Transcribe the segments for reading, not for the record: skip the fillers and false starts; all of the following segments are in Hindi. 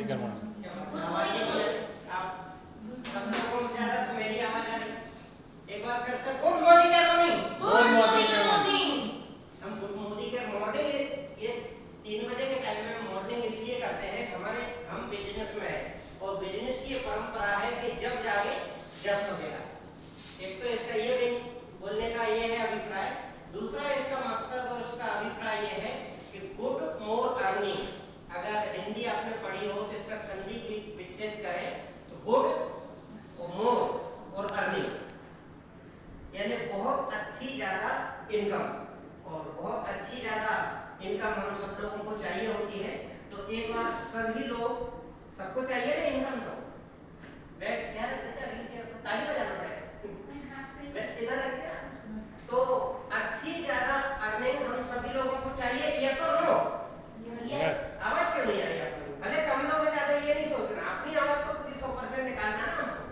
मोदी कर मॉर्निंग। आप सब लोगों से ज्यादा तो मेरी आवाज आ रही। एक बार फिर से गुड मोदी कर मॉर्निंग। गुड मॉर्निंग कर मॉर्निंग। हम गुड मोदी कर मॉर्निंग ये 3 बजे के टाइम में मॉर्निंग इसलिए करते हैं, हम बिजनेस में है और बिजनेस की परंपरा है कि जब जागे जब सवेरा। एक तो इसका ये बोलने का ये है अभिप्राय, दूसरा इसका मकसद और इसका अभिप्राय ये है कि गुड मोर अर्निंग। अगर हिंदी आपने पढ़ी हो तो इसका संधि विच्छेद करें तो गुड मोर और अर्निंग यानी बहुत अच्छी ज्यादा इनकम, और बहुत अच्छी ज्यादा इनकम हम सब लोगों को चाहिए होती है। तो एक बार सभी लोग, सबको चाहिए ना इनकम, तो बैठ यार अगली चेयर पर ताली बजाना पड़ेगा, इधर रख दिया। तो अच्छी ज्यादा अर्निंग हम सभी लोगों को चाहिए, यस और नो? यस। आवाज क्यों नहीं आ रही आपको? भले कम ना हो ज्यादा ये नहीं सोचना, अपनी आवाज तो पूरी 100% निकालना ना हमको।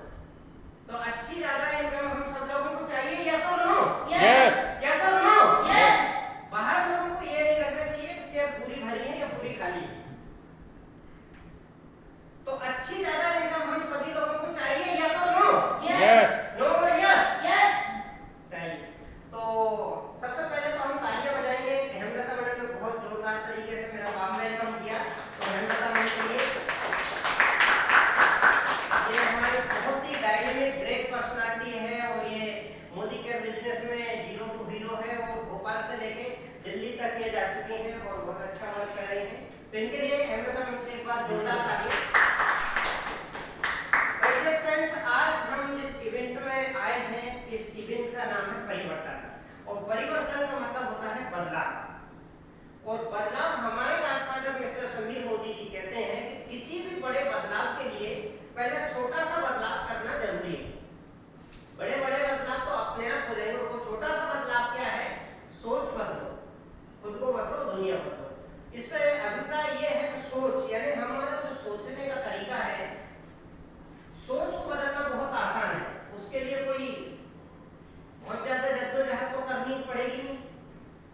तो अच्छी ज्यादा इनकम हम सब लोगों को चाहिए, यस और नो? यस। यस और नो? यस। बाहर लोगों को ये नहीं लगना चाहिए कि चेयर पूरी भरी है या पूरी खाली है। तो अच्छी ज्यादा इनकम हम सभी लोगों को चाहिए, यस और नो? यस। नो और यस? यस। चाहिए। तो सबसे पहले तो हम तालियां बजाएंगे। हेमलता मैडम ने बहुत जोरदार तरीके से मेरा वार्म वेलकम किया, तो हेमलता मैडम के लिए ये हमारी बहुत ही डायनेमिक ग्रेट पर्सनालिटी है, और ये मोदी केयर बिजनेस में 0 टू हीरो है, और भोपाल से लेके दिल्ली तक ये जा चुकी हैं और बहुत अच्छा वर्क कर रही हैं। तो इनके लिए हेमलता मैडम से एक बार जोरदार तालियां। फ्रेंड्स, आज हम जिस इवेंट में आए हैं, इस इवेंट का नाम है परिवर्तन, और परिवर्तन का मतलब होता है बदलाव। और बदलाव हमारे गॉडफादर मिस्टर समीर मोदी जी कहते हैं कि किसी भी बड़े बदलाव के लिए पहले छोटा सा बदलाव करना जरूरी है। बड़े बड़े बदलाव तो अपने आप हो जाएंगे, और छोटा सा बदलाव क्या है? सोच बदलो, खुद को बदलो, दुनिया बदलो। इससे अभिप्राय ये है कि सोच यानी हमारा जो सोचने का तरीका है, सोच को बदलना बहुत आसान है। उसके लिए कोई बहुत ज्यादा जद्दोजहद तो करनी पड़ेगी नहीं।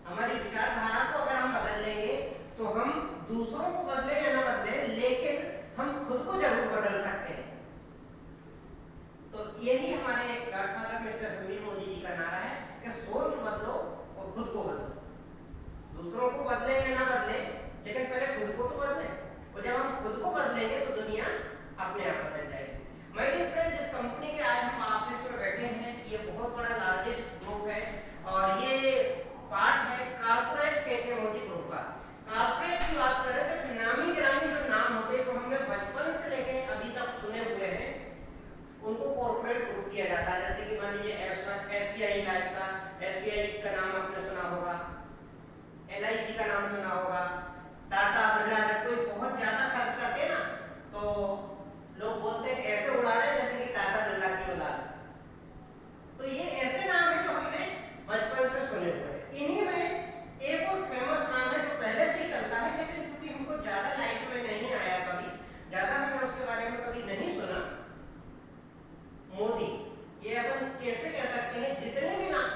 हमारी विचारधारा को अगर हम बदल लेंगे तो हम दूसरों को बदले या ना बदले, लेकिन हम खुद को जरूर बदल सकते हैं। तो यही हमारे गॉडफादर मिस्टर समीर मोदी जी का नारा है कि सोच बदलो और खुद को बदलो। दूसरों को बदले या ना बदले, लेकिन पहले खुद को तो बदले, और जब हम खुद को बदलेंगे तो दुनिया अपने आप बदल जाएगी। माय डियर फ्रेंड, जिस कंपनी के आज हम ऑफिस में बैठे हैं, ये बहुत बड़ा लार्जेस्ट ग्रुप है, और ये पार्ट है कॉर्पोरेट के मोदी ग्रुप का। कॉर्पोरेट की बात करें तो नामी गिरामी जो नाम होते हैं, जो हमने बचपन से लेकर अभी तक सुने हुए हैं, उनको कॉर्पोरेट ग्रुप किया जाता है। जैसे कि मान लीजिए एसबीआई टाइप का, एसबीआई का नाम आपने सुना होगा, एलआईसी का नाम सुना होगा, टाटा बिरला। जब कोई बहुत ज्यादा खर्च करते हैं ना, तो लोग बोलते हैं ऐसे उड़ा रहे हैं जैसे कि टाटा बिरला की औलाद। तो ये ऐसे नाम है जो हमने बचपन से सुने हुए हैं। इन्हीं में एक और फेमस नाम है जो पहले से ही चलता है, लेकिन चूंकि हमको ज्यादा लाइफ में नहीं आया, कभी ज्यादा हमने उसके बारे में कभी नहीं सुना, मोदी। ये अपन कैसे कह सकते हैं, जितने भी नाम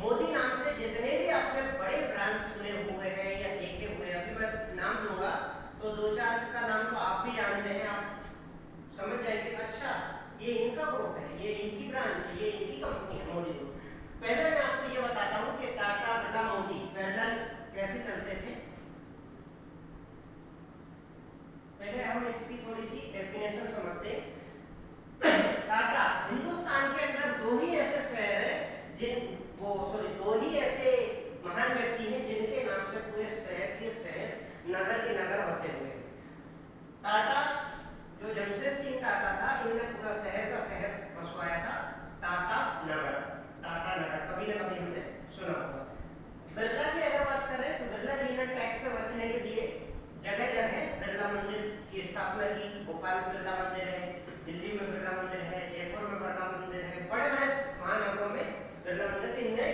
मोदी नाम से जितने भी आपने बड़े ब्रांड सुने हुए हैं या देखे हुए हैं, अभी मैं नाम दूंगा तो 2-4 का नाम तो आप भी जानते हैं, आप समझ जाएंगे अच्छा ये इनका ग्रुप है, ये इनकी ब्रांच है, ये इनकी कंपनी है, मोदी ग्रुप। पहले मैं आपको ये बताता हूँ कि टाटा बिरला मोदी पैरेलल कैसे चलते थे। पहले हम इसकी थोड़ी सी डेफिनेशन समझते हैं। टाटा, हिंदुस्तान के अंदर 2 ही ऐसे शहर हैं दो ही ऐसे महान व्यक्ति हैं जिनके नाम से पूरे शहर के शहर, नगर के नगर बसे हुए हैं। टाटा जो जमशेद सिंह टाटा था, इन्होंने पूरा शहर का शहर बसवाया था, टाटा नगर। टाटा नगर कभी ना कभी हमने सुना होगा। बिरला की अगर बात करें तो बिरला जी ने टैक्स से बचने के लिए जगह जगह बिरला मंदिर की स्थापना की। भोपाल में बिरला मंदिर है, दिल्ली में बिरला मंदिर है, जयपुर में बिरला मंदिर है, बड़े बड़े महानगरों में बिरला मंदिर। इनने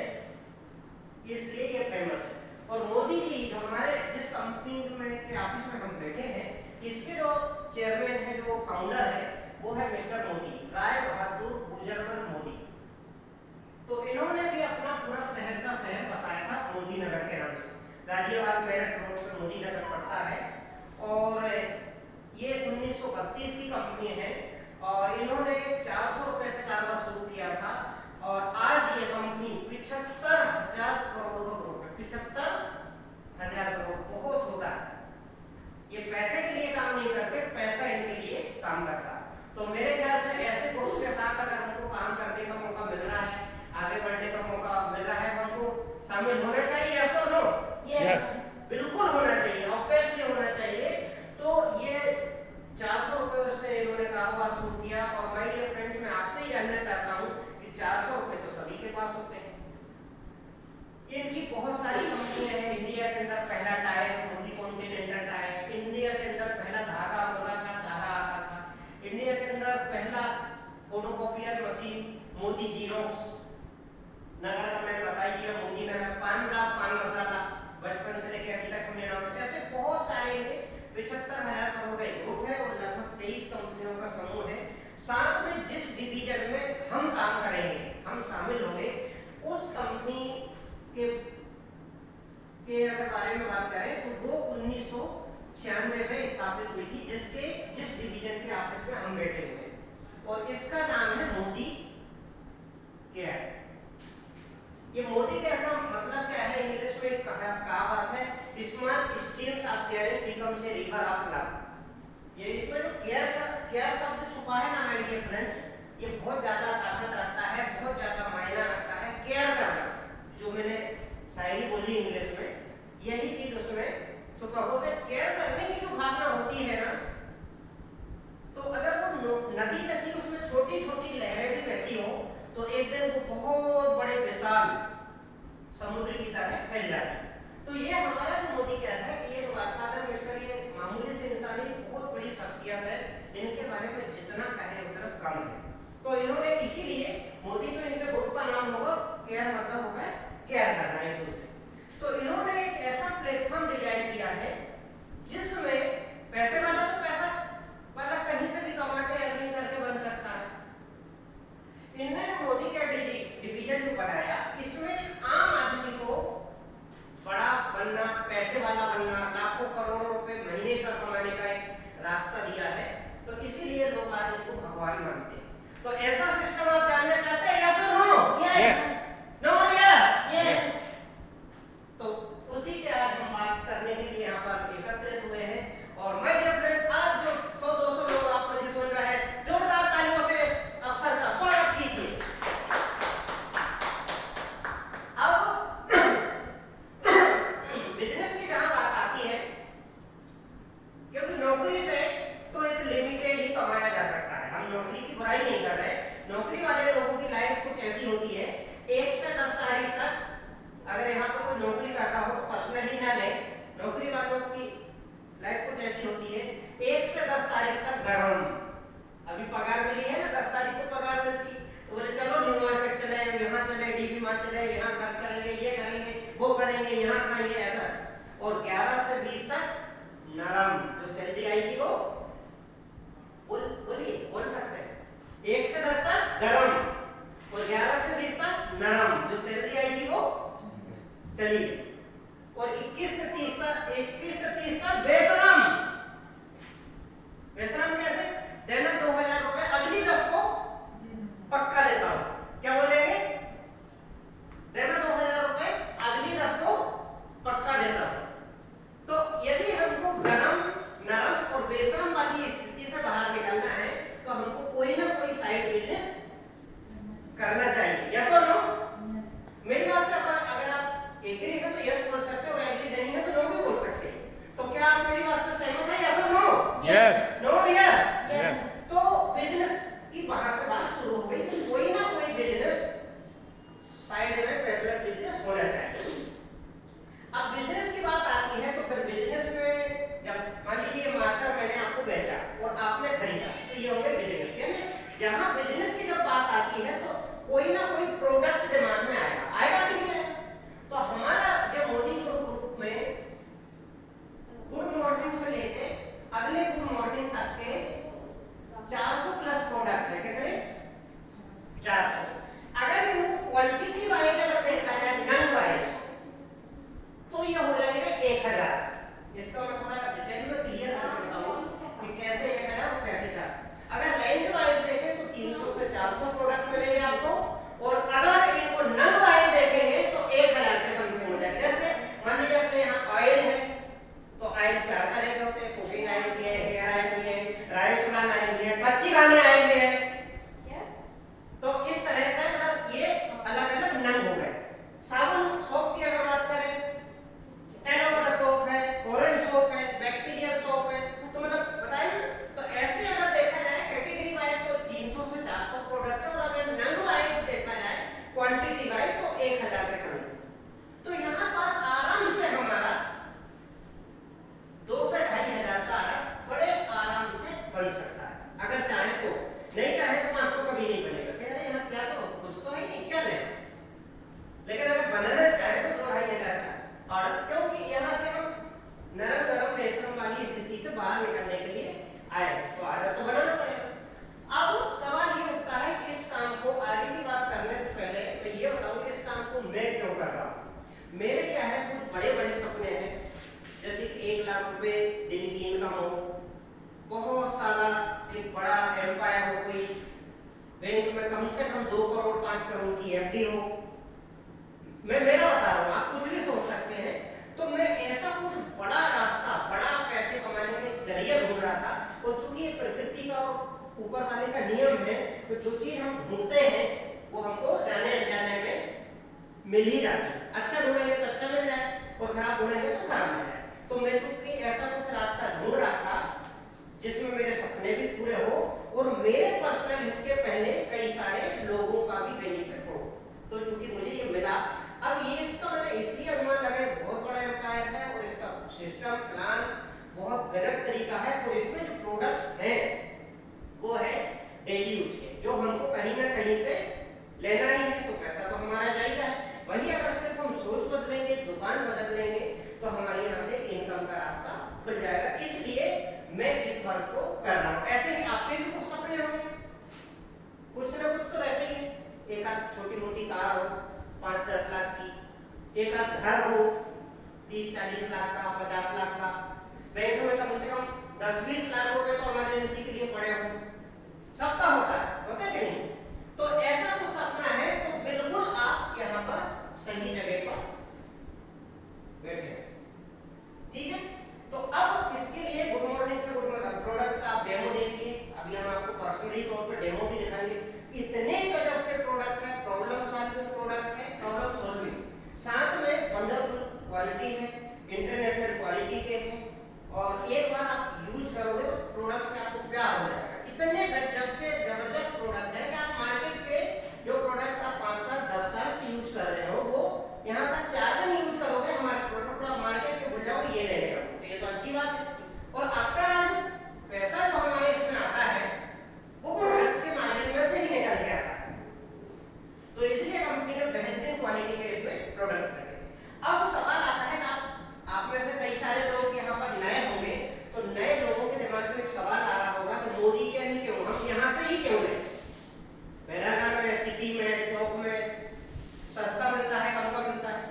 ये मोदी का मतलब क्या है? इंग्लिश में कहावत है, small streams of care becomes a river of love. ये इसमें जो केयर शब्द छुपा है ना माय डियर फ्रेंड्स, ये बहुत ज्यादा ताकत रखता है, बहुत ज्यादा मायना रखता है। केयर करना, जो मैंने शायरी बोली इंग्लिश में, यही चीज उसमें छुपा होता है। केयर करने की जो भावना होती है ना, तो अगर वो नदी जैसी उसमें छोटी छोटी लहरें भी बहती हो, तो एक दिन वो बहुत बड़े विशाल समुद्र की तरह फैल जाती है। तो ये हमारा जो मोदी क्या है, ये जो गॉडफादर मिस्टर, ये मामूली से इंसान, ये बहुत बड़ी शख्सियत है, इनके बारे में जितना कहे उतना कम है। तो इन्होंने इसीलिए मोदी, तो इनके ग्रुप का नाम होगा केयर, मतलब होगा केयर करना एक दूसरे। तो इन्होंने एक ऐसा प्लेटफॉर्म डिजाइन किया है जिसमें पैसे वाला तो पैसा वाला कहीं से भी कमा के अर्निंग करके बन सकता है। इनने मोदी का डिवीजन जो बनाया, इसमें एक आम आदमी को बड़ा बनना, पैसे वाला बनना, लाखों करोड़ों रुपए महीने का कमाने का एक रास्ता दिया है। तो इसीलिए लोग आज इनको भगवान मानते हैं। तो ऐसा सिस्टम आप जानना चाहते हैं? यस और no? Yes. No yes? Yes. तो उसी के आज हम बात करने के लिए यहाँ पर एकत्रित हुए हैं। और माय डियर फ्रेंड, आज जो 100-200 लोग आप मुझे सुन रहे हैं, जोरदार तालियों से इस अवसर का स्वागत कीजिए। अब बिजनेस की जहां बात आती है, क्योंकि नौकरी से तो एक लिमिटेड ही कमाया जा सकता है, हम नौकरी की बुराई नहीं कर रहे। नौकरी वाले लोगों की लाइफ कुछ ऐसी होती है, 1 से 10 तारीख तक, अगर यहाँ पर कोई नौकरी कर रहा हो तो पर्सनली ना ले, नौकरी वालों की लाइफ कुछ ऐसी होती है, 1 से 10 तारीख तक गरम। अभी पगार मिली है ना, 10 तारीख को पगार मिलती, तो बोले चलो न्यू मार्केट चले, यहाँ चले, डीबी मार्ट चले, यहाँ खर्च करेंगे, ये करेंगे, वो करेंगे, यहाँ खाएंगे, ऐसा। और 11 से 20 तक नरम, जो सैलरी आई थी वो बोल सकते हैं। 1 से 10 तक गरम और 11 से 20 तक नरम, जो सैलरी आई थी वो चली। और 21 से 30 तक बेशरम। बेशरम कैसे? देना 2000 रुपए, अगली 10 को पक्का देता हूं। क्या बोलेंगे? देना 2000 रुपए, अगली 10 को पक्का देता हूं। तो यदि हमको गरम, नरम और बेशरम वाली स्थिति से बाहर निकलना है, तो हमको कोई ना कोई साइड बिजनेस करना चाहिए। यस और नो? Yes. मेरी बात से अगर आप एग्री है तो यस बोल सकते हो, और एग्री नहीं है तो नो भी बोल सकते हैं। तो क्या आप मेरी बात से सहमत हैं? यस और no? Yes. No yes? Yes. तो बिजनेस की वहां से बात शुरू हो गई कि कोई ना कोई बिजनेस साइड में, पैरेलल बिजनेस होना चाहिए। अब बिजनेस की बात आती है, तो फिर बिजनेस में जब मान लीजिए मार्कर मैंने आपको बेचा और आपने खरीदा, तो ये हो गया बिजनेस। यानी जहां बिजनेस की जब बात आती है, तो कोई ना कोई प्रोडक्ट दिमाग में आएगा कि नहीं आएगा? तो हमारा जो मोदी ग्रुप में गुड मॉर्निंग से लेके अगले गुड मॉर्निंग तक के 400 प्लस प्रोडक्ट है। कितने? 400। अगर इनको क्वांटिटी वाइज अगर देखा जाए, नंग वाइज, तो ये हो जाएगा 1000। इसका मैं थोड़ा डिटेल में क्लियर करके बताऊंगा कि कैसे 1000 और कैसे 4। अगर रेंज वाइज देखें तो 300 से 400 प्रोडक्ट मिलेंगे आपको, और अगर इनको नंग वाइज देखेंगे तो 1000 के समथिंग हो जाएगा। जैसे मान लीजिए अपने यहाँ ऑयल है, तो ऑयल 4 तरह के होते हैं, कुकिंग ऑयल भी है, हेयर ऑयल भी है, राइस ब्रान ऑयल भी है, कच्ची घानी ऑयल भी है। क्या? तो इस तरह से मतलब ये अलग अलग नंग हो गए। साबुन, सोप की अगर बात करें, एलोवेरा सोप है, ऑरेंज सोप है, बैक्टीरियल सोप है, तो मतलब बताइए ना। तो ऐसे अगर देखा जाए कैटेगरी वाइज तो 300 से 400 प्रोडक्ट है, और अगर नंग वाइज देखा जाए क्वांटिटी वाइज तो 1000 के समथिंग। तो यहाँ पर आराम से हमारा 2 से 2500 का आर्डर बड़े आराम से बन सकता है, अगर चाहे तो। नहीं चाहे तो 500 का भी नहीं बनेगा। कह रहे यहाँ क्या, तो कुछ तो है नहीं, क्या लें। लेकिन अगर बनाना चाहे तो 2-2500 का ऑर्डर, क्योंकि यहाँ से हम नरम गरम बेशरम वाली स्थिति से बाहर निकलने के लिए आए, तो ऑर्डर तो बनाना पड़ेगा। अब सवाल ये उठता है कि इस काम को आगे की बात करने से पहले मैं ये बताऊं कि इस काम को मैं क्यों कर रहा हूँ। मेरे क्या है, कुछ बड़े बड़े सपने हैं, जैसे 1 लाख रुपए दिन की इनकम हो, बहुत सारा एक बड़ा एम्पायर हो, कोई बैंक में कम से कम 2 करोड़ 5 करोड़ की एफडी हो, मैं मेरा बता रहा हूँ, आप कुछ भी सोच सकते हैं। तो मैं ऐसा कुछ बड़ा रास्ता, बड़ा पैसे कमाने के जरिए ढूंढ रहा था, और चूंकि ये प्रकृति का और ऊपर वाले का नियम है, तो जो चीज हम ढूंढते हैं वो हमको जाने अनजाने में मिल ही जाती है। अच्छा ढूंढेंगे तो अच्छा मिल जाए, और खराब ढूंढेंगे तो खराब मिल जाए। तो मैं चूंकि ऐसा कुछ रास्ता ढूंढ रहा था जिसमें मेरे सपने भी पूरे हो और मेरे पर्सनल हित के पहले कई सारे लोगों का भी बेनिफिट हो, तो चूंकि मुझे ये मिला। अब ये इसका मैंने इसलिए अनुमान लगाया, बहुत बड़ा एम्पायर है और इसका सिस्टम प्लान बहुत गजब तरीका है, और इसमें जो प्रोडक्ट्स हैं वो है डेली यूज के, जो हमको कहीं ना कहीं से लेना ही है, तो पैसा तो हमारा जाएगा है। वही अगर सिर्फ हम सोच बदलेंगे, दुकान बदल लेंगे, तो हमारे यहाँ से इनकम का रास्ता खुल जाएगा। इसलिए मैं इस वर्क को कर रहा हूँ। ऐसे ही आपके भी कुछ सपने होंगे, कुछ ना कुछ तो रहते ही है। एक आध छोटी मोटी कार हो 5-10 लाख की, एक आध घर हो 30-40 लाख का, 50 लाख का, बैंक में कम से कम 10-20 लाख रुपए तो इमरजेंसी के लिए पड़े हो। सबका होता है कि नहीं? तो ऐसा कुछ सपना है तो बिल्कुल आप यहाँ पर सही जगह पर बैठे, ठीक है? तो अब इसके लिए गुड मॉर्निंग से गुड मॉर्निंग प्रोडक्ट का आप डेमो देखिए। अभी हम आपको पर्सनली तौर पर डेमो भी दिखाएंगे। इतने गजब के प्रोडक्ट है, प्रॉब्लम सॉल्विंग प्रोडक्ट है, प्रॉब्लम सॉल्विंग, साथ में वंडरफुल क्वालिटी है, इंटरनेशनल क्वालिटी के हैं, और एक बार आप यूज करोगे तो प्रोडक्ट से आपको प्यार हो जाएगा। इतने गजब के जबरदस्त प्रोडक्ट है कि आप मार्केट के जो प्रोडक्ट आप 5 साल 10 साल से यूज कर रहे हो, वो यहाँ से 4 दिन यूज करोगे, हमारे प्रोडक्ट आप मार्केट के भूल जाओगे ये लेने का, तो ये तो अच्छी बात है। और आपका पैसा जो हमारे इसमें आता है वो प्रोडक्ट के मार्जिन में से ही निकल के आता है, तो इसलिए कंपनी ने बेहतरीन क्वालिटी के इसमें प्रोडक्ट रखे। अब सवाल आता है कि आप में से कई सारे लोग यहाँ पर नए होंगे, तो नए लोगों के दिमाग में एक सवाल आ रहा होगा कि मोदी के नहीं क्यों, हम यहाँ से ही क्यों लें? बेरागान में, सिटी में, चौक में सस्ता मिलता है, कम का मिलता है,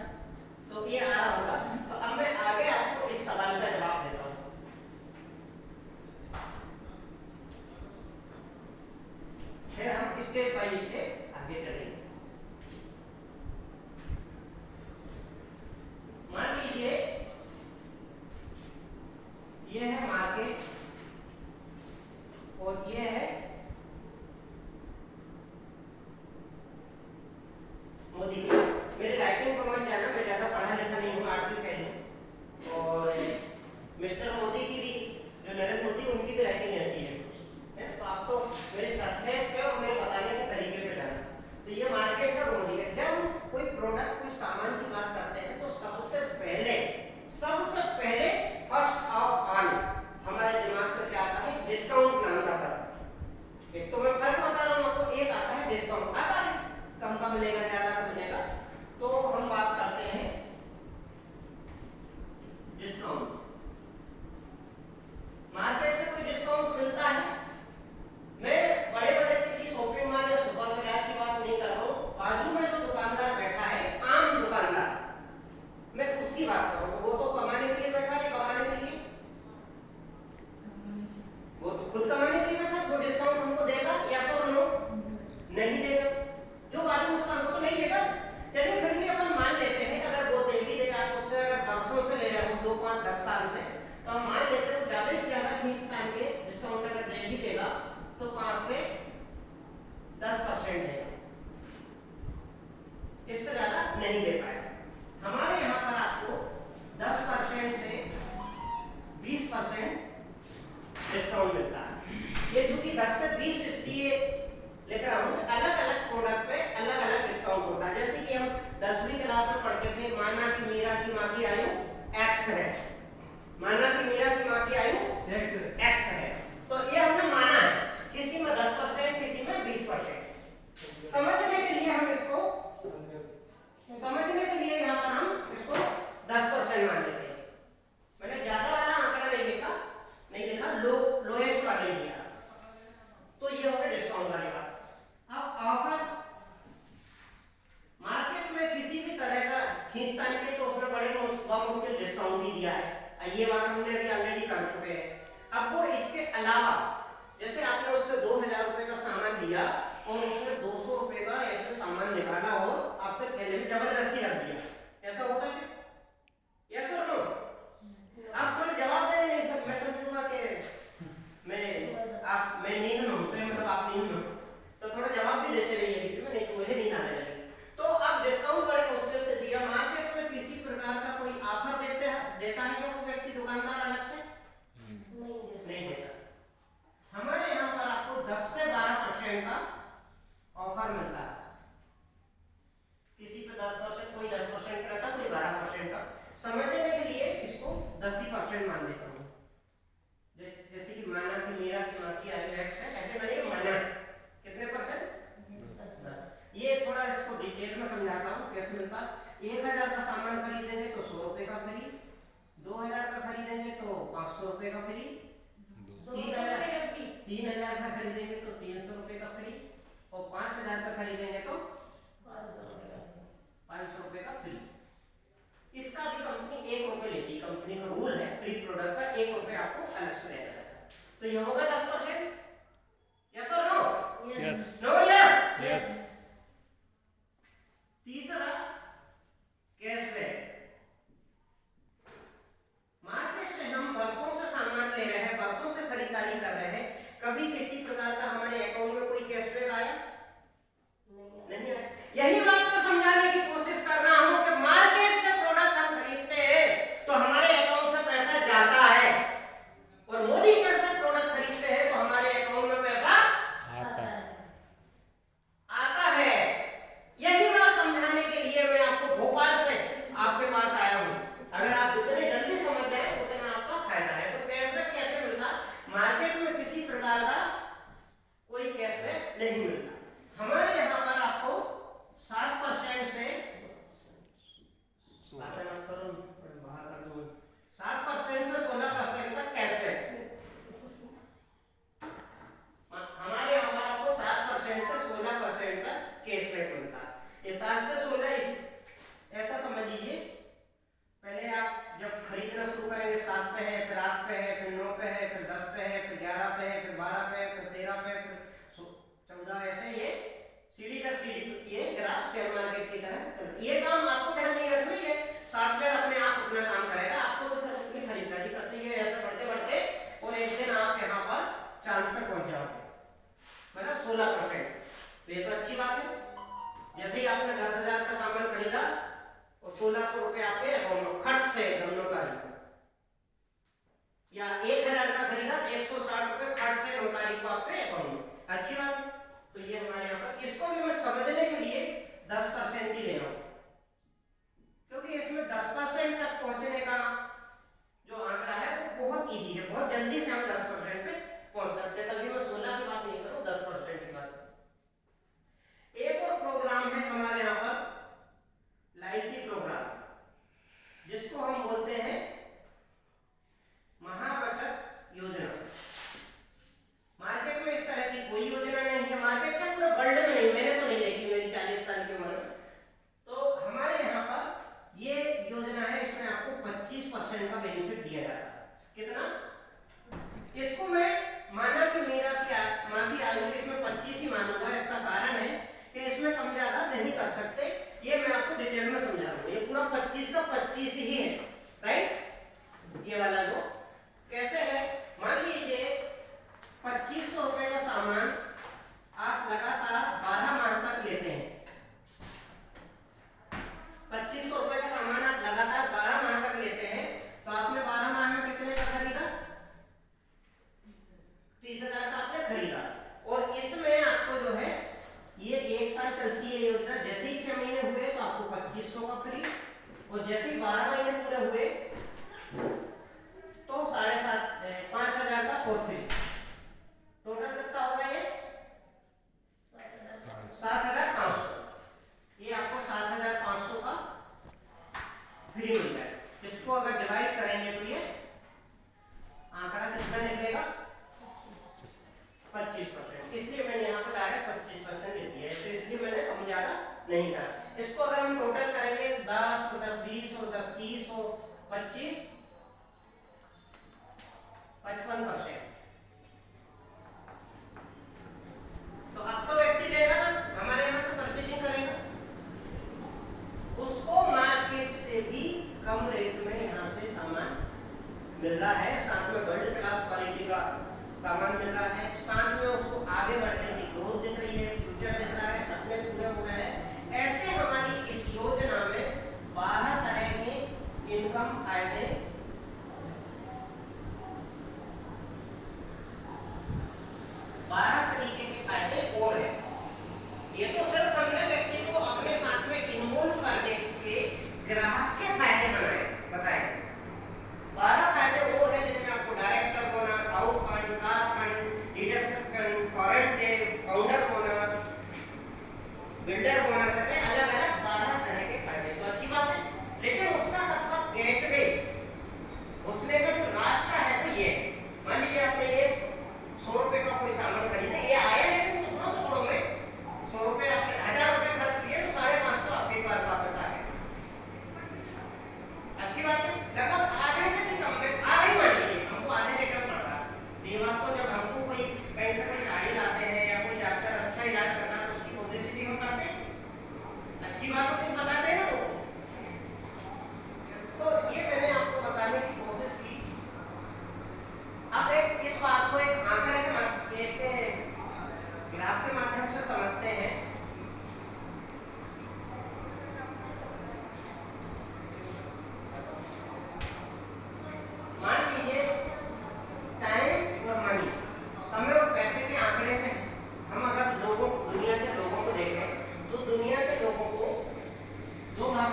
तो ये आ रहा होगा। तो अब मैं आगे आपको इस सवाल का जवाब देता हूँ। फिर हम स्टेप बाय स्टेप आगे चलेंगे। मान लीजिए ये है मार्केट और ये है मोदी की। मेरे राइटिंग को मत जाना, मैं ज्यादा पढ़ा लिखा नहीं हूँ, 8वीं फेल हूँ, और मिस्टर मोदी की भी, जो नरेंद्र मोदी उनकी भी राइटिंग ऐसी है, तो आप तो मेरे सक्सेस पे और मेरे बताने के तरीके पे जाना। तो ये मार्केट है और मोदी है। जब हम कोई प्रोडक्ट, कोई सामान की बात करते हैं तो सबसे पहले फर्स्ट ऑफ ऑल हमारे दिमाग में क्या आता है? डिस्काउंट नाम का शब्द। एक तो मैं फर्क बता रहा हूँ आपको, एक आता है डिस्काउंट, आता है कम का मिलेगा, ज्यादा का मिलेगा, तो हम बात करते हैं डिस्काउंट। मार्केट से कोई डिस्काउंट मिलता है? मैं बड़े बड़े किसी शॉपिंग मॉल या सुपर बाजार की बात नहीं कर रहा हूँ, बाजू में जो दुकानदार बैठा है, आम दुकानदार, मैं उसकी बात कर रहा हूँ। वो तो कमाने के लिए बैठा है, कमाने के लिए, वो तो खुद कमाने के लिए बैठा है, वो डिस्काउंट हमको देगा? यस और नो? नहीं देगा। जो बाजू में दुकान, वो तो नहीं देगा। चलिए फिर भी अपन मान लेते हैं कि अगर वो दे भी देगा, आप उससे बरसों से ले रहे हो, 2, 5, 10 साल से, तो हम मान लेते हैं ज्यादा से ज्यादा खींच तान के डिस्काउंट अगर दे भी देगा तो 5 से 10% देगा, इससे ज्यादा नहीं दे पाएगा। हमारे यहाँ पर आपको 10% से 20% डिस्काउंट मिलता है। ये चूंकि 10 से 20 इसलिए लिख रहा हूँ, अलग अलग प्रोडक्ट पे अलग अलग डिस्काउंट होता है। जैसे कि हम 10वीं क्लास में पढ़ते थे, माना कि मीरा की माँ की आयु x है, माना कि मीरा की माँ की आयु x है, तो ये हमने माना है, किसी में 10%, किसी में 20%। समझने के लिए हम इसको, समझने के लिए यहाँ पर हम इसको 10% मान लेते हैं। मैंने ज्यादा वाला आंकड़ा नहीं लिखा, लोएस्ट वाला ही लिया, तो ये हो गया डिस्काउंट वाली बात। अब ऑफर, मार्केट में किसी भी तरह का खींचतान के तो उसने बड़े मुश्किल डिस्काउंट ही दिया है, ये बात हमने अभी ऑलरेडी कर चुके हैं। अब वो इसके अलावा, जैसे आपने उससे 2000 रुपए का सामान लिया और उसने 200 रुपए का ऐसे सामान निकाला और आपके थैले में जबरदस्ती रख दिया, 1000 का सामान खरीदेंगे तो 100 रुपए का फ्री, 2000 का खरीदेंगे तो 500 रुपए का फ्री, 3000 का खरीदेंगे तो 300 रुपए का फ्री, और 5000 का खरीदेंगे तो 500 रुपए का फ्री। इसका भी कंपनी 1 रुपए लेती है, कंपनी का रूल है फ्री प्रोडक्ट का 1 रुपए आपको अलग से देना रहता है। तो ये होगा 10%, यस और no? Yes. No yes? Yes. तीसरा कैशबैक। मार्केट से हम वर्षों से सामान ले रहे हैं, वर्षों से खरीदारी कर रहे हैं, कभी किसी प्रकार का हमारे अकाउंट में कोई कैशबैक आया? नहीं आया। यही बात तो समझाने की कोशिश कर रहा हूं कि मार्केट से प्रोडक्ट हम खरीदते हैं तो हमारे अकाउंट से पैसा जाता है, और मोदी कैसे प्रोडक्ट खरीदते हैं तो हमारे अकाउंट में पैसा आता है। यही बात समझाने के लिए मैं आपको भोपाल से आपके पास आया हूं। अगर आप जितने जल्दी समझ जाए उतना आपका फायदा है। तो कैशबैक कैसे मिलता? मार्केट में किसी प्रकार का कोई कैशबैक नहीं मिलता। हमारे यहाँ पर आपको 7% से 7% से 16% तक कैशबैक। हमारे यहाँ पर आपको 7% से 16% तक कैशबैक मिलता है। ये 7 से 16 ऐसा समझ लीजिए, पहले आप जब खरीदना शुरू करेंगे 7 पे है, फिर 8 पे है, फिर 9 पे है, फिर 10 पे है, फिर 11 पे है, फिर 12 पे है, फिर 13 पे है, फिर 14, ऐसे ये सीढ़ी दर सीढ़ी ये ग्राफ शेयर मार्केट की तरह चलता है। ये काम आपको ध्यान नहीं रखना, ये सॉफ्टवेयर अपने आप अपना काम करेगा। आपको तो सिर्फ अपनी खरीदारी करते ही ऐसे बढ़ते बढ़ते और एक दिन आप यहाँ पर चांद पे पहुंच जाओगे, मतलब 16%। तो ये तो अच्छी बात है। जैसे ही आपने 10,000 का सामान खरीदा और 1600 रुपए आपके अकाउंट में खट से 9 तारीख को, या 1000 का खरीदा तो 160 रुपए खट से 9 तारीख को आपके अकाउंट में, अच्छी बात है। तो ये हमारे यहाँ पर, इसको भी मैं समझने के लिए 10% ही ले रहा हूँ, क्योंकि इसमें 10% तक पहुंचने का जो आंकड़ा है वो बहुत इजी है, बहुत जल्दी से हम 10% पे पहुंच सकते हैं। तभी मैं 16 की बात नहीं करूँ, 10% की बात। एक और प्रोग्राम है हमारे यहाँ पर, लाइटी प्रोग्राम, जिसको हम बोलते हैं महाबचत योजना। मार्केट में इस तरह की कोई योजना नहीं है, मार्केट के पूरे वर्ल्ड में नहीं, मैंने तो नहीं देखी मेरी 40 साल की उम्र में। तो हमारे यहाँ पर ये योजना है, इसमें आपको 25% का बेनिफिट दिया जाता है। कितना? इसको मैं माना कि मेरा क्या माफी आयु इसमें 25 ही मानूंगा। इसका कारण है कि इसमें कम ज्यादा नहीं कर सकते, ये मैं आपको डिटेल में समझाऊंगा। ये पूरा 25 का 25 ही है, राइट? ये वाला जो कैसे है, मान लीजिए 2500 रुपए का सामान आप लगातार 12 माह तक लेते हैं। 2500 रुपए का सामान आप लगातार 12 माह तक लेते हैं, तो आपने 12 माह में कितने का खरीदा? 30,000 का आपने खरीदा। और इसमें आपको जो है ये 1 साल चलती है योजना। जैसे ही 6 महीने हुए तो आपको 2500 का फ्री, और जैसे ही 12 महीने पूरे हुए तो 5,500 का और फ्री। टोटल कितना होगा ये? 7,500। ये आपको 7,500 का फ्री मिल जाए। इसको अगर डिवाइड करेंगे तो ये आंकड़ा कितना निकलेगा? 25%। इसलिए मैंने यहाँ पर डायरेक्ट 25% लिख दिया है, तो इसलिए मैंने कम ज्यादा नहीं करा। इसको अगर हम टोटल करेंगे 10 और 10 20 और 10 30 और 25 55%। तो अब तो व्यक्ति लेगा ना, हमारे यहाँ से परचेजिंग करेगा, उसको मार्केट से भी कम रेट में यहाँ से सामान मिल रहा है, साथ में वर्ल्ड क्लास क्वालिटी का सामान मिल रहा है, साथ में उसको आगे बढ़ने की ग्रोथ दिख रही है, फ्यूचर दिख रहा है, सपने पूरे हो रहे हैं। ऐसे हमारी इस योजना में 12 तरह के इनकम फायदे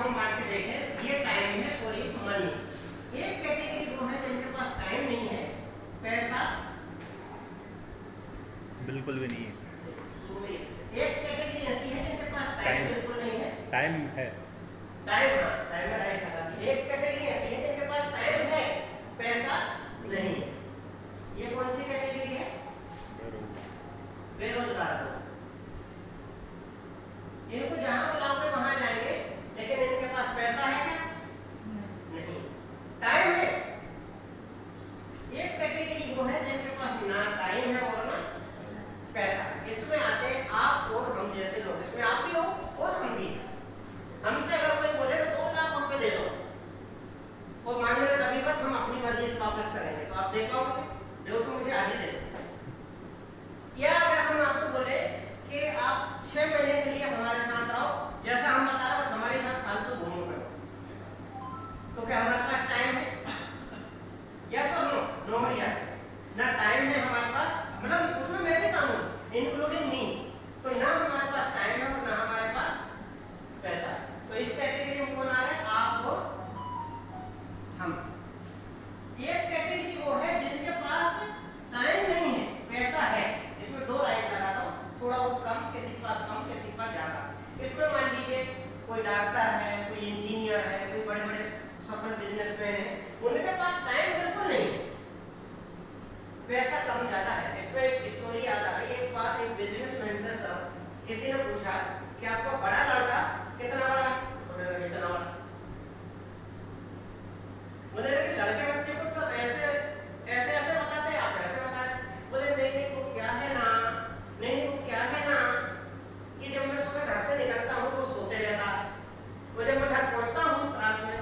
हम बांट के देखें, ये टाइम है और एक मनी। एक कैटेगरी वो है जिनके पास टाइम नहीं है, पैसा बिल्कुल भी नहीं है। एक कैटेगरी ऐसी है जिनके पास टाइम बिल्कुल नहीं है। टाइम है। टाइम, हाँ टाइम है, राइट है। एक कैटेगरी ऐसी है जिनके पास टाइम है, पैसा नहीं है। ये कौन सी कैटेगरी है? बेरोजगार लोग। इनको जहां बुलाओगे वहां जाएंगे, लेकिन इनके पास पैसा है क्या? नहीं। टाइम है। एक कैटेगरी वो है जिनके पास ना टाइम है और ना पैसा। इसमें आते हैं आप और हम जैसे लोग। इसमें आप भी हो और हम भी। हमसे अगर कोई बोले तो 2 लाख रुपए दे दो और मांगने कभी मत, हम अपनी मर्जी से वापस करेंगे, तो आप दे पाओगे? दो तो मुझे आज ही दे दो। या अगर हम आपसे बोले कि आप 6 महीने के लिए हमारे साथ रहो, जैसा हम बता रहे बस हमारे साथ फालतू घूमो करो, तो क्या हमारे पास टाइम है? यस और नो? नो और यस। ना टाइम है हमारे पास, मतलब उसमें मैं भी शामिल, इंक्लूडिंग मी। तो ना हमारे पास टाइम है और ना हमारे पास पैसा। तो इस कैटेगरी में कौन आ रहा है? आप और हम। एक कैटेगरी वो है जिनके पास टाइम नहीं है, पैसा है। इसमें 2 राइट लगाता हूँ, थोड़ा बहुत कम, किसी के पास कम, किसी के पास ज्यादा। इसमें मान लीजिए कोई डॉक्टर है, कोई इंजीनियर है, कोई बड़े बड़े सफल बिजनेसमैन है, उनके पास टाइम बिल्कुल नहीं है, पैसा कम ज्यादा है। इसमें एक स्टोरी याद आ गई। एक बार एक बिजनेसमैन से सर किसी ने पूछा कि आपका बड़ा लड़का कितना बड़ा? बोले लड़का इतना बड़ा। बोले लड़के बच्चे को सब ऐसे ऐसे ऐसे बताते हैं, आप ऐसे बता रहे। बोले नहीं नहीं वो क्या है ना, नहीं नहीं वो क्या है ना कि जब मैं सुबह घर से निकलता हूँ तो सोते रहता, वो जब मैं घर पहुँचता हूँ रात में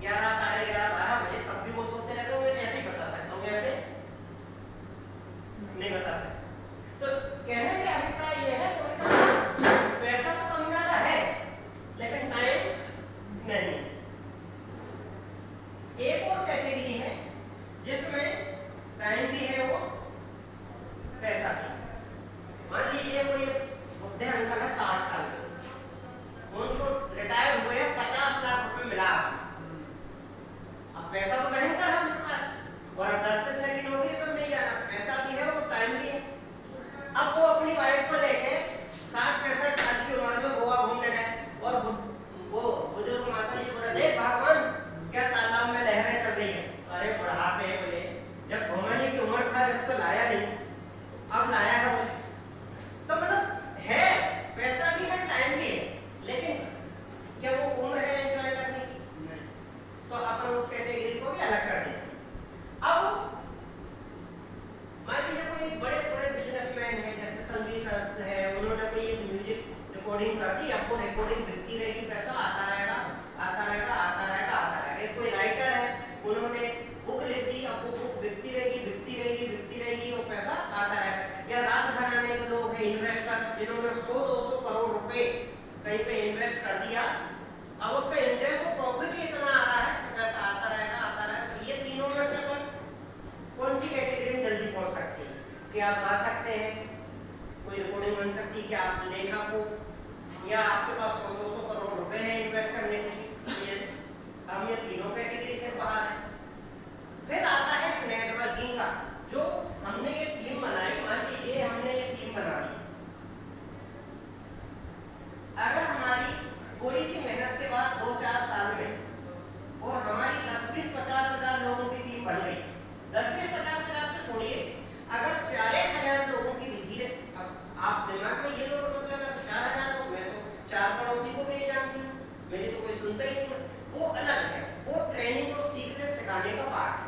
11, साढ़े 11, 12 बजे, तब भी वो सोते रहते हैं। मैं ऐसे ही बता सकता हूँ, ऐसे नहीं बता सकता। तो कहने का अभिप्राय यह है कि पैसा तो कम ज्यादा है लेकिन टाइम नहीं। एक और कैटेगरी है जिसमें टाइम भी है वो पैसा भी। मान लीजिए कोई बुढ़े अंकल है 60 साल के, उनको रिटायर्ड हुए 50 लाख रुपए मिला। अब पैसा तो भयंकर है उनके पास, और 10 से 6 की नौकरी पर नहीं जाना, पैसा भी है और टाइम भी है। अब वो अपनी वाइफ को लेके 60-65 साल की उम्र में गोवा घूमने गए, और वो बुजुर्ग माता जी बोले देख भगवान क्या तालाब में लहरें चल रही है। अरे बुढ़ापे बोले जब घूमने की उम्र था जब तो लाया नहीं, अब लाया है बोले। तो मतलब है, पैसा भी है, टाइम भी है, लेकिन क्या वो उम्र है एंजॉय करने की? तो अपन उस कैटेगरी को भी अलग कर देते हैं। अब मान लीजिए कोई बड़े बड़े बिजनेसमैन है, जैसे संगीत है, उन्होंने कोई एक म्यूजिक रिकॉर्डिंग कर दी, अब वो रिकॉर्डिंग बिकती रहेगी, पैसा आता रहेगा, आता रहेगा, आता रहेगा, आता रहेगा। एक कोई राइटर है, उन्होंने बुक लिख दी, अब वो बुक बिकती रहेगी, बिकती रहेगी, बिकती रहेगी, वो पैसा आता रहेगा। या राजघराने के लोग हैं, इन्वेस्टर, जिन्होंने 100-200 करोड़ रुपए कहीं पे इन्वेस्ट कर दिया, अब उसका इंटरेस्ट और प्रॉफिट ही इतना आ रहा है कि पैसा आता रहेगा, आता रहेगा। तो ये तीनों में से कौन सी कैटेगरी में जल्दी पहुंच सकते हैं? कि आप गा सकते हैं, कोई रिकॉर्डिंग बन सकती है, कि आप लेखक हो, या आपके पास 100-200 करोड़ रुपए हैं इन्वेस्ट करने के लिए। हम ये तीनों कैटेगरी से बाहर हैं। फिर आता है नेटवर्किंग का, जो हमने ये टीम बनाई। मान लीजिए हमने ये टीम बना दी, अगर हमारी थोड़ी सी मेहनत के बाद 2-4 साल में और हमारी 10-20-50 हजार लोगों की टीम बन गई, 10-20-50 हजार तो छोड़िए, अगर 4,000 लोगों की भी धीरे, अब आप दिमाग में ये लोग मतलब 4,000 लोग, मैं तो 4 पड़ोसी को भी नहीं जानती हूँ, मेरी तो कोई सुनता ही नहीं है, वो अलग है, वो ट्रेनिंग और सीखने सिखाने का पार्ट है।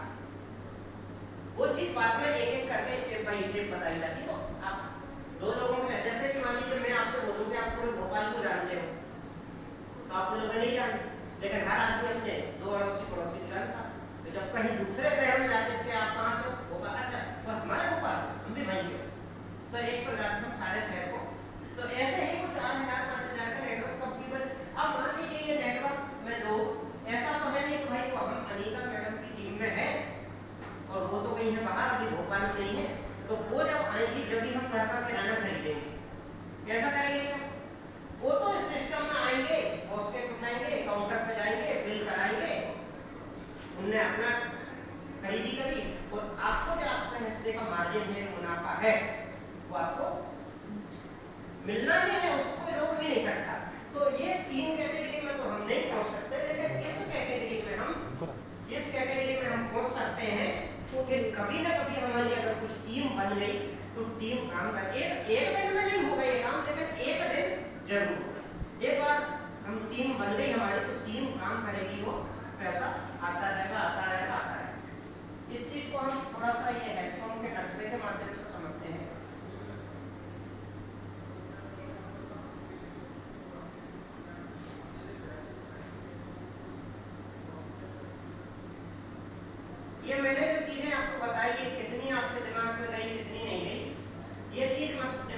वो चीज बाद में एक एक करके स्टेप बाय स्टेप बताई जाती। तो आप 2 लोगों में, जैसे कि मान लीजिए मैं आपसे बोलूँ कि आप पूरे भोपाल को जानते हो, तो आप लोग नहीं जानते, लेकिन हर आदमी अपने 2 अड़ोसी पड़ोसी को जानता। तो जब कहीं दूसरे शहर में जाते थे, आप कहाँ से? भोपाल। अच्छा, तो हमारे भोपाल, हम भी भाई हो, तो एक प्रकार से हम सारे शहर को, तो ऐसे ही वो 4,000-5,000 का नेटवर्क कब भी बने। अब मान लीजिए ये नेटवर्क में लोग, ऐसा तो है नहीं कि भाई वो हम अनीता मैडम की टीम में है और वो तो कहीं है बाहर, अभी भोपाल में नहीं है, तो वो जब आएंगी जब भी हम घर का किराना खरीदेंगे, ऐसा करेंगे क्या? वो तो इस सिस्टम में आएंगे, हॉस्टेल उठाएंगे, काउंटर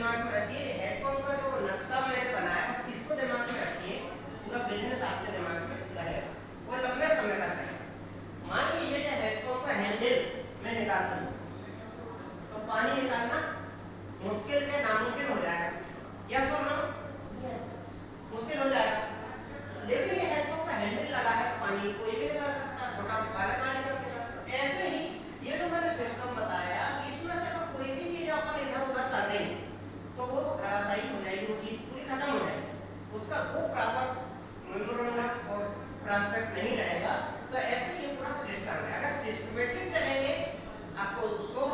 दिमाग में रखिए, हेडपंप का जो नक्शा मैंने बनाया है इसको दिमाग में रखिए, पूरा बिजनेस आपके दिमाग में रहेगा, वो लंबे समय तक रहेगा। मान लीजिए कि हेडपंप का हैंडल मैं निकाल दूँ तो पानी निकालना मुश्किल के नामुमकिन हो जाएगा, यस और नो? मुश्किल हो जाएगा। लेकिन ये हेडपंप का हैंडल लगा है, पानी कोई भी निकाल सकता, छोटा वाला पानी का निकाल। तो ऐसे ही ये जो मैंने सिस्टम बताया, इसमें से अगर कोई भी चीज अपन इधर उधर कर देंगे तो वो धराशायी हो जाएगी, वो चीज पूरी खत्म हो जाएगी, उसका वो प्रॉपर मेमोरेंडम और ट्रांसपेक्ट नहीं रहेगा। तो ऐसे ही पूरा सिस्टम है, अगर सिस्टमेटिक चलेंगे आपको 100